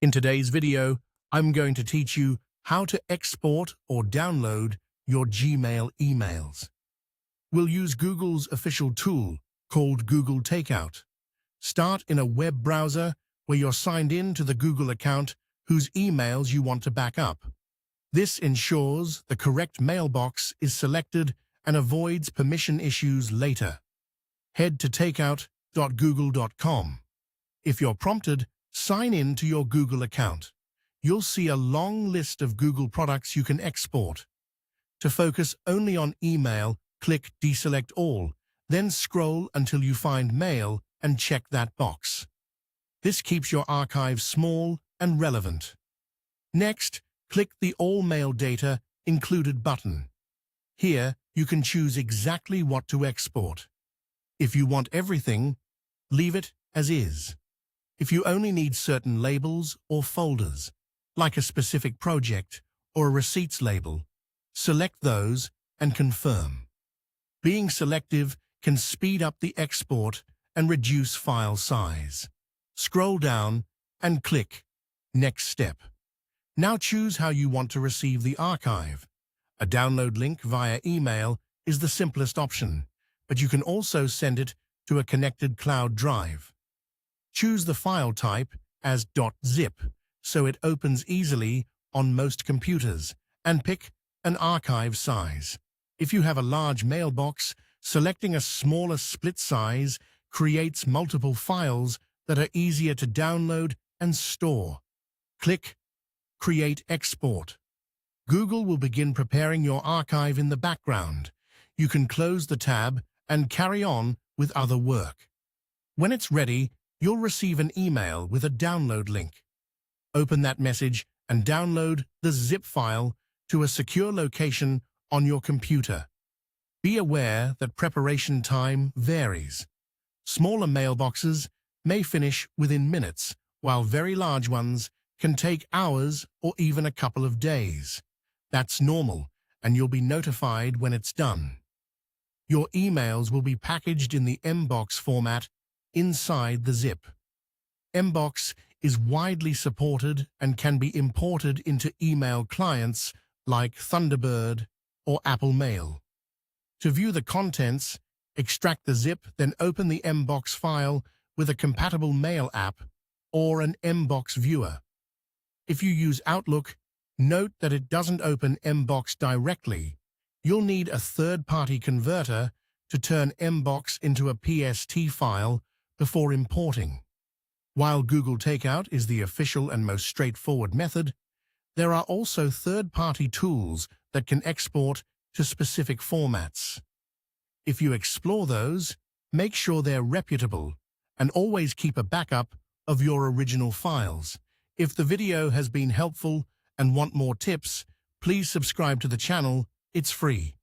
In today's video, I'm going to teach you how to export or download your Gmail emails. We'll use Google's official tool called Google Takeout. Start in a web browser where you're signed in to the Google account whose emails you want to back up. This ensures the correct mailbox is selected and avoids permission issues later. Head to takeout.google.com. If you're prompted, sign in to your Google account. You'll see a long list of Google products you can export. To focus only on email, click Deselect All, then scroll until you find Mail and check that box. This keeps your archive small and relevant. Next, click the All Mail Data Included button. Here, you can choose exactly what to export. If you want everything, leave it as is. If you only need certain labels or folders, like a specific project or a receipts label, select those and confirm. Being selective can speed up the export and reduce file size. Scroll down and click Next Step. Now choose how you want to receive the archive. A download link via email is the simplest option, but you can also send it to a connected cloud drive. Choose the file type as .zip so it opens easily on most computers, and pick an archive size. If you have a large mailbox, selecting a smaller split size creates multiple files that are easier to download and store. Click Create Export. Google will begin preparing your archive in the background. You can close the tab and carry on with other work. When it's ready, you'll receive an email with a download link. Open that message and download the zip file to a secure location on your computer. Be aware that preparation time varies. Smaller mailboxes may finish within minutes, while very large ones can take hours or even a couple of days. That's normal, and you'll be notified when it's done. Your emails will be packaged in the Mbox format inside the zip. Mbox is widely supported and can be imported into email clients like Thunderbird or Apple Mail. To view the contents, extract the zip, then open the Mbox file with a compatible mail app or an Mbox viewer. If you use Outlook, note that it doesn't open Mbox directly. You'll need a third-party converter to turn Mbox into a PST file before importing. While Google Takeout is the official and most straightforward method, there are also third-party tools that can export to specific formats. If you explore those, make sure they're reputable and always keep a backup of your original files. If the video has been helpful and want more tips, please subscribe to the channel. It's free.